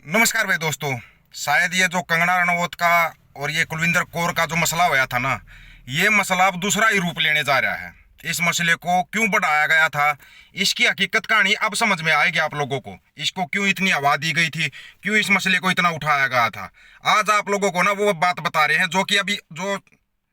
नमस्कार भाई दोस्तों। शायद ये जो कंगना रनौत का और ये कुलविंदर कौर का जो मसला होया था ना, ये मसला अब दूसरा ही रूप लेने जा रहा है। इस मसले को क्यों बढ़ाया गया था, इसकी हकीकत कहानी अब समझ में आएगी आप लोगों को। इसको क्यों इतनी हवा दी गई थी, क्यों इस मसले को इतना उठाया गया था। आज आप लोगों को ना वो बात बता रहे हैं जो कि अभी जो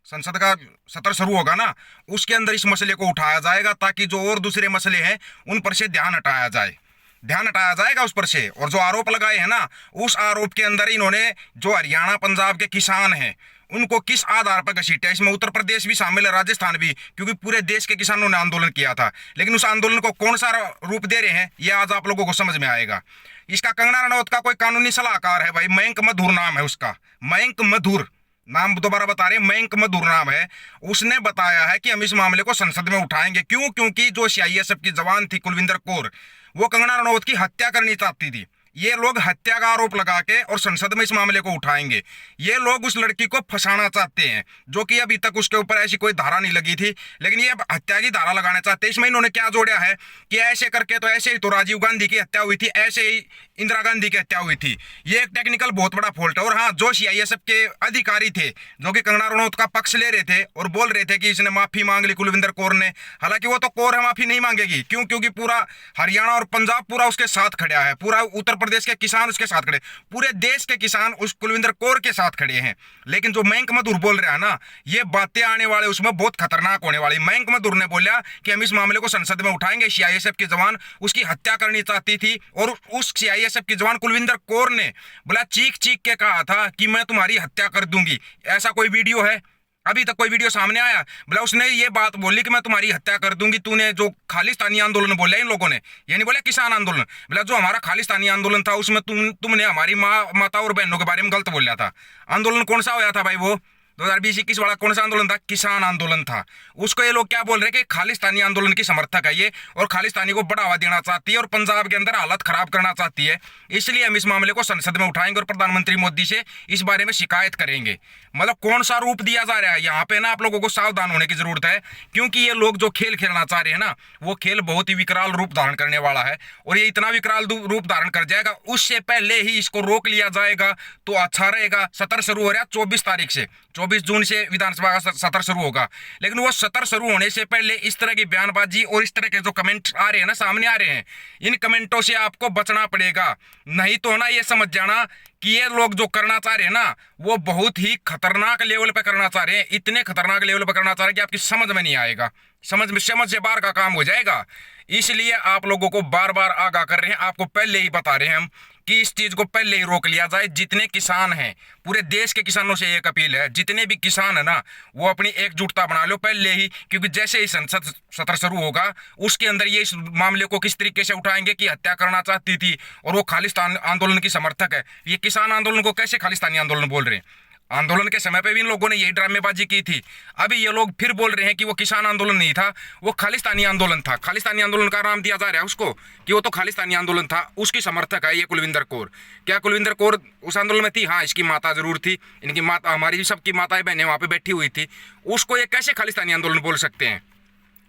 संसद का सत्र शुरू होगा ना, उसके अंदर इस मसले को उठाया जाएगा, ताकि जो और दूसरे मसले हैं उन पर से ध्यान हटाया जाएगा उस पर से। और जो आरोप लगाए हैं ना, उस आरोप के अंदर इन्होंने जो हरियाणा पंजाब के किसान हैं उनको किस आधार पर घसीटा। इसमें उत्तर प्रदेश भी शामिल है, राजस्थान भी, क्योंकि पूरे देश के किसानों ने आंदोलन किया था। लेकिन उस आंदोलन को कौन सा रूप दे रहे हैं, ये आज आप लोगों को समझ में आएगा। इसका कंगना रनौत का कोई कानूनी सलाहकार है भाई, मयंक मधुर नाम है उसका। मयंक मधुर नाम दोबारा बता रहे हैं, मयंक मधुर नाम है। उसने बताया है कि हम इस मामले को संसद में उठाएंगे। क्यों? क्योंकि जो सीआईएसएफ की जवान थी कुलविंदर कौर, वो कंगना रनौत की हत्या करनी चाहती थी। ये लोग हत्या का आरोप लगा के और संसद में इस मामले को उठाएंगे। ये लोग उस लड़की को फंसाना चाहते हैं, जो कि अभी तक उसके ऊपर ऐसी कोई धारा नहीं लगी थी, लेकिन ये अब हत्या की धारा लगाना चाहते हैं। इसमें इन्होंने क्या जोड़ा है कि ऐसे करके तो ऐसे ही तो राजीव गांधी की हत्या हुई थी, ऐसे ही इंदिरा गांधी की हत्या हुई थी। ये एक टेक्निकल बहुत बड़ा फॉल्ट है। और हाँ, जो सीआईएसएफ के अधिकारी थे जो कि कंगना रनौत का पक्ष ले रहे थे और बोल रहे थे कि इसने माफी मांग ली कुलविंदर कौर ने, हालांकि वो तो कौर है, माफी नहीं मांगेगी। क्यों? क्योंकि पूरा हरियाणा और पंजाब पूरा उसके साथ खड़ा है, पूरा उत्तर प्रदेश के किसान उसके साथ खड़े, पूरे देश के किसान उस कुलविंदर कौर के साथ खड़े हैं। लेकिन जो मयंक मधुर बोल रहा है ना, ये बातें आने वाले उसमें बहुत खतरनाक होने वाली। मयंक मधुर ने बोला कि हम इस मामले को संसद में उठाएंगे। सीआईएसएफ की जवान उसकी हत्या करनी चाहती थी और उस सीआईएसएफ की जवान कुलविंदर कौर ने बोला, चीख चीख के कहा था कि मैं तुम्हारी हत्या कर दूंगी। ऐसा कोई वीडियो है? अभी तक कोई वीडियो सामने आया? बोला उसने ये बात बोली कि मैं तुम्हारी हत्या कर दूंगी। तूने जो खालिस्तानी आंदोलन बोला इन लोगों ने, ये नहीं बोला किसान आंदोलन, बोला जो हमारा खालिस्तानी आंदोलन था उसमें तुमने हमारी माता और बहनों के बारे में गलत बोला था। आंदोलन कौन सा होया था भाई? वो 2020-21 वाला कौन सा आंदोलन था? किसान आंदोलन था। उसको ये लोग क्या बोल रहे हैं कि खालिस्तानी आंदोलन की समर्थक है ये, और खालिस्तानी को बढ़ावा देना चाहती है और पंजाब के अंदर हालत खराब करना चाहती है। इसलिए हम इस मामले को संसद में उठाएंगे और प्रधानमंत्री मोदी से इस बारे में शिकायत करेंगे। मतलब कौन सा रूप दिया जा रहा है यहाँ पे ना, आप लोगों को सावधान होने की जरूरत है। क्योंकि ये लोग जो खेल खेलना चाह रहे हैं ना, वो खेल बहुत ही विकराल रूप धारण करने वाला है। और ये इतना विकराल रूप धारण कर जाएगा, उससे पहले ही इसको रोक लिया जाएगा तो अच्छा रहेगा। सत्र शुरू हो रहा है 24 तारीख से, 24 जून से विधानसभा का सत्र शुरू होगा। लेकिन वो सत्र शुरू होने से पहले इस तरह की बयानबाजी और इस तरह के जो कमेंट आ रहे हैं ना, सामने आ रहे हैं, इन कमेंटों से आपको बचना पड़ेगा। नहीं तो ना ये समझ जाना कि ये लोग जो करना चाह रहे हैं ना, वो बहुत ही खतरनाक लेवल पे करना चाह रहे हैं। इतने खतरनाक लेवल पे करना चाह रहे हैं कि आपकी समझ में नहीं आएगा, समझ से बाहर का काम हो जाएगा। इसलिए आप लोगों को बार बार आगाह कर रहे हैं, आपको पहले ही बता रहे हैं हम कि इस चीज को पहले ही रोक लिया जाए। जितने किसान हैं, पूरे देश के किसानों से एक अपील है, जितने भी किसान है ना, वो अपनी एकजुटता बना लो पहले ही। क्योंकि जैसे ही संसद सत्र शुरू होगा, उसके अंदर ये इस मामले को किस तरीके से उठाएंगे कि हत्या करना चाहती थी और वो खालिस्तान आंदोलन की समर्थक है। ये किसान आंदोलन को कैसे खालिस्तानी आंदोलन बोल रहे हैं? आंदोलन के समय पे भी इन लोगों ने यही ड्रामेबाजी की थी। अभी ये लोग फिर बोल रहे हैं कि वो किसान आंदोलन नहीं था, वो खालिस्तानी आंदोलन था। खालिस्तानी आंदोलन का नाम दिया जा रहा है उसको कि वो तो खालिस्तानी आंदोलन था। उसकी समर्थक है ये कुलविंदर कौर। क्या कुलविंदर कौर उस आंदोलन में थी? हाँ, इसकी माता जरूर थी, इनकी माता, हमारी सबकी माताएं बहनें वहां पर बैठी हुई थी। उसको ये कैसे खालिस्तानी आंदोलन बोल सकते हैं?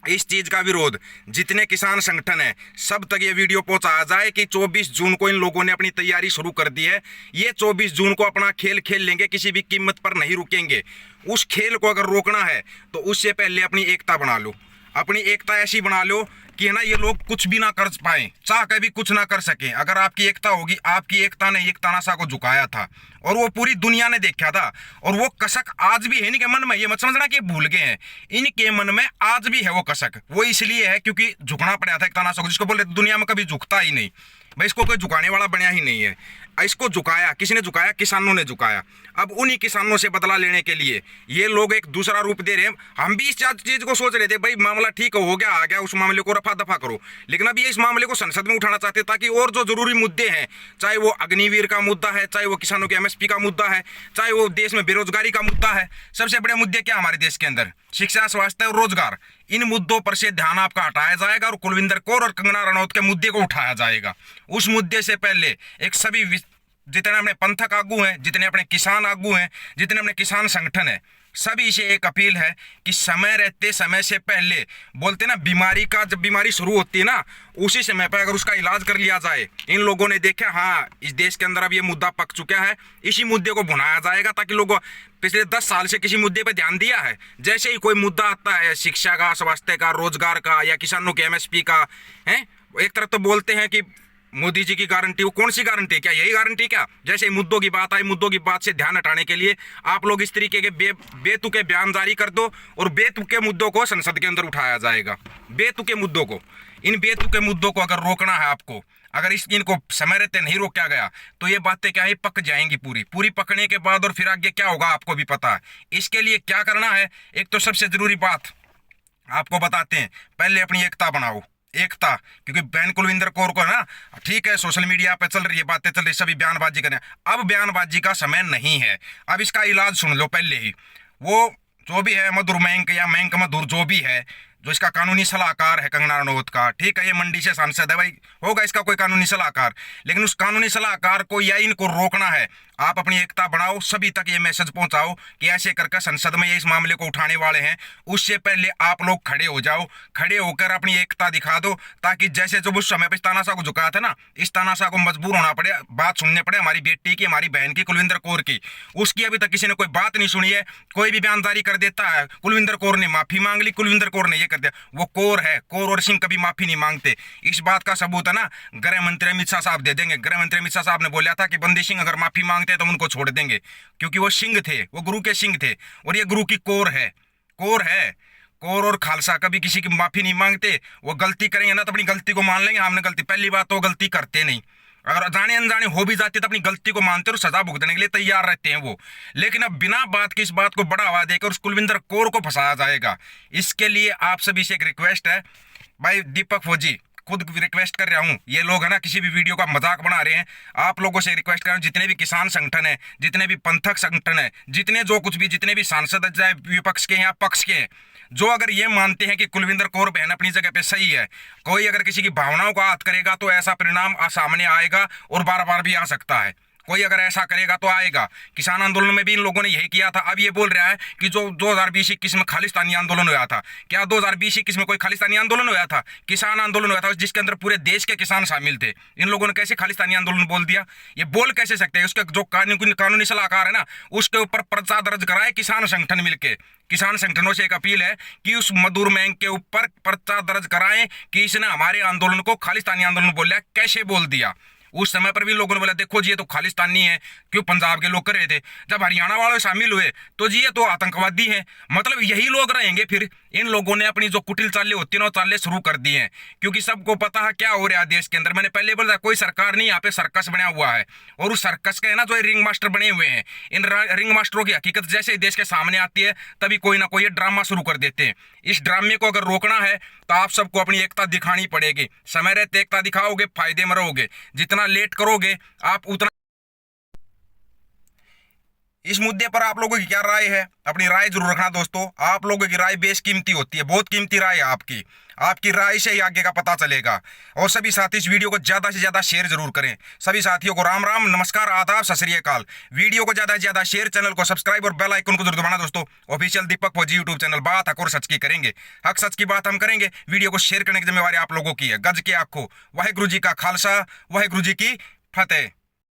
इस चीज का विरोध जितने किसान संगठन है सब तक ये वीडियो पहुंचाया जाए कि 24 जून को इन लोगों ने अपनी तैयारी शुरू कर दी है। ये 24 जून को अपना खेल खेल लेंगे, किसी भी कीमत पर नहीं रुकेंगे। उस खेल को अगर रोकना है तो उससे पहले अपनी एकता बना लो, अपनी एकता ऐसी बना लो कि है ना, ये लोग कुछ भी ना कर पाए, चाह के भी कुछ ना कर सके। अगर आपकी एकता होगी, आपकी एकता ने एक तानाशाह को झुकाया था और वो पूरी दुनिया ने देखा था। और वो कसक आज भी है इनके मन में, ये मत समझना कि भूल गए हैं, इनके मन में आज भी है वो कसक। वो इसलिए है क्योंकि झुकना पड़ा था एक तानाशाह को, जिसको बोल रहे दुनिया में कभी झुकता ही नहीं भाई, इसको कोई झुकाने वाला बनया ही नहीं है। इसको झुकाया किसने? झुकाया किसानों ने झुकाया। अब उन्हीं किसानों से बदला लेने के लिए ये लोग एक दूसरा रूप दे रहे हैं। हम भी इस चीज को सोच रहे थे भाई, मामला ठीक हो गया, आ गया, उस मामले को रफा दफा करो। लेकिन अब ये इस मामले को संसद में उठाना चाहते ताकि और जो जरूरी मुद्दे हैं, चाहे वो अग्निवीर का मुद्दा है, चाहे वो किसानों के एमएसपी का मुद्दा है, चाहे वो देश में बेरोजगारी का मुद्दा है। सबसे बड़े मुद्दे क्या हमारे देश के अंदर? शिक्षा, स्वास्थ्य और रोजगार। इन मुद्दों पर से ध्यान आपका हटाया जाएगा और कुलविंदर कौर और कंगना रनौत के मुद्दे को उठाया जाएगा। उस मुद्दे से पहले एक सभी जितने अपने पंथक आगू हैं, जितने अपने किसान आगू हैं, जितने अपने किसान संगठन हैं, सभी से एक अपील है कि समय रहते, समय से पहले, बोलते ना बीमारी का, जब बीमारी शुरू होती है ना उसी समय पर अगर उसका इलाज कर लिया जाए। इन लोगों ने देखा हाँ इस देश के अंदर अब ये मुद्दा पक चुका है, इसी मुद्दे को भुनाया जाएगा ताकि लोग पिछले 10 साल से किसी मुद्दे पर ध्यान दिया है, जैसे ही कोई मुद्दा आता है शिक्षा का, स्वास्थ्य का, रोजगार का या किसानों के एमएसपी का है, एक तरफ तो बोलते हैं कि मोदी जी की गारंटी, वो कौन सी गारंटी है? क्या यही गारंटी? क्या जैसे ही मुद्दों की बात आई, मुद्दों की बात से ध्यान हटाने के लिए आप लोग इस तरीके के बेतुके बयान जारी कर दो और बेतुके मुद्दों को संसद के अंदर उठाया जाएगा। बेतुके मुद्दों को, इन बेतुके मुद्दों को अगर रोकना है आपको, अगर इनको समय रहते नहीं रोका गया तो ये बातें क्या है, पक जाएंगी पूरी पूरी। पकने के बाद और फिर आगे क्या होगा आपको भी पता है। इसके लिए क्या करना है, एक तो सबसे जरूरी बात आपको बताते हैं, पहले अपनी एकता बनाओ, एकता। क्योंकि बहन कुलविंदर कौर को है ना, ठीक है सोशल मीडिया पे चल रही है, बातें चल रही, सभी बयानबाजी करें, अब बयानबाजी का समय नहीं है। अब इसका इलाज सुन लो पहले ही। वो जो भी है मधुर मैंक या मैंक मधुर जो भी है, जो इसका कानूनी सलाहकार है कंगना रनौत का, ठीक है ये मंडी से सांसद है भाई, होगा इसका कोई कानूनी सलाहकार, लेकिन उस कानूनी सलाहकार को या इनको रोकना है। आप अपनी एकता बढ़ाओ, सभी तक ये मैसेज पहुंचाओ कि ऐसे करके संसद में ये इस मामले को उठाने वाले हैं, उससे पहले आप लोग खड़े हो जाओ, खड़े होकर अपनी एकता दिखा दो, ताकि जैसे जब उस समय पर इस तानाशाह को झुकाया था ना, इस तानाशाह को मजबूर होना पड़े, बात सुनने पड़े हमारी बेटी की, हमारी बहन की, कुलविंदर कौर की, उसकी अभी तक किसी ने कोई बात नहीं सुनी है। कोई भी बयान जारी कर देता है, कुलविंदर कौर ने माफी मांग ली, कुलविंदर कौर ने ये कर दिया, वो कौर है, कौर और सिंह कभी माफी नहीं मांगते। इस बात का सबूत है ना गृह मंत्री अमित शाह साहब दे देंगे। गृह मंत्री अमित शाह साहब ने बोला था कि बंदी सिंह अगर माफी मांगते तो उनको छोड़ देंगे, क्योंकि वो सिंह थे, वो गुरु के सिंह थे, और ये गुरु की कौर है, कौर है। कौर और खालसा कभी किसी की माफी नहीं मांगते। वो गलती करेंगे ना तो अपनी गलती को मान लेंगे, हमने गलती, पहली बात तो वो गलती करते नहीं, अगर जाने अनजाने हो भी जाती है तो अपनी गलती को मानते और सजा भुगतने के लिए तैयार रहते हैं वो। लेकिन अब बिना बात की इस बात को बढ़ावा देकर उस कुलविंदर कौर को फंसाया जाएगा। इसके लिए आप सभी से एक रिक्वेस्ट है भाई, दीपक फौजी खुद रिक्वेस्ट कर रहा हूं, ये लोग है ना किसी भी वीडियो का मजाक बना रहे हैं, आप लोगों से रिक्वेस्ट कर रहा हूं, जितने भी किसान संगठन है, जितने भी पंथक संगठन है, जितने जो कुछ भी, जितने भी सांसद है, चाहे विपक्ष के हैं या पक्ष के हैं, जो अगर ये मानते हैं कि कुलविंदर कौर बहन अपनी जगह पे सही है, कोई अगर किसी की भावनाओं का आहत करेगा तो ऐसा परिणाम सामने आएगा और बार बार भी आ सकता है। कोई अगर ऐसा करेगा तो आएगा। किसान आंदोलन में भी इन लोगों ने यही किया था। अब ये बोल रहा है कि जो 2020-21 में खालिस्तानी आंदोलन हुआ था, क्या 2020-21 में कोई खालिस्तानी आंदोलन हुआ था? किसान आंदोलन हुआ था जिसके अंदर पूरे देश के किसान शामिल थे। इन लोगों ने कैसे खालिस्तानी आंदोलन बोल दिया? ये बोल कैसे सकते हैं? उसके जो कानूनी सलाहकार है ना, उसके ऊपर पर्चा दर्ज कराए किसान संगठन मिलकर। किसान संगठनों से एक अपील है कि उस मधुर मैंग के ऊपर पर्चा दर्ज कराएं कि इसने हमारे आंदोलन को खालिस्तानी आंदोलन बोल दिया। कैसे बोल दिया? उस समय पर भी लोगों ने बोला देखो जी ये तो खालिस्तानी है, क्यों पंजाब के लोग कर रहे थे। जब हरियाणा वाले शामिल हुए तो जी ये तो आतंकवादी हैं। मतलब यही लोग रहेंगे फिर। इन लोगों ने अपनी जो कुटिल चालें होती है ना, चालें शुरू कर दी हैं, क्योंकि सबको पता है क्या हो रहा है देश के अंदर। मैंने पहले बोला कोई सरकार नहीं, यहाँ पे सर्कस बना हुआ है, और उस सर्कस के है ना जो रिंग मास्टर बने हुए हैं, इन रिंग मास्टरों की हकीकत जैसे ही देश के सामने आती है तभी कोई ना कोई ड्रामा शुरू कर देते हैं। इस ड्रामे को अगर रोकना है तो आप सबको अपनी एकता दिखानी पड़ेगी। समय रहते एकता दिखाओगे, फायदे में रहोगे। जितना लेट करोगे आप उतना। इस मुद्दे पर आप लोगों की क्या राय है? अपनी राय जरूर रखना दोस्तों। आप लोगों की राय बेशकीमती होती है, बहुत कीमती राय है आपकी। आपकी राय से ही आगे का पता चलेगा। और सभी साथी इस वीडियो को ज्यादा से ज्यादा शेयर जरूर करें। सभी साथियों को राम राम, नमस्कार, आदाब, सत श्री अकाल। वीडियो को ज्यादा से ज्यादा शेयर, चैनल को सब्सक्राइब और बेल आइकन को जरूर दबाना दोस्तों। ऑफिशियल दीपक फौजी यूट्यूब चैनल, बात हक और सच की करेंगे। हक सच की बात हम करेंगे। वीडियो को शेयर करने की जिम्मेवारी आप लोगों की है। गज के आखो। वाहिगुरु जी का खालसा, वाहिगुरु जी की फतेह।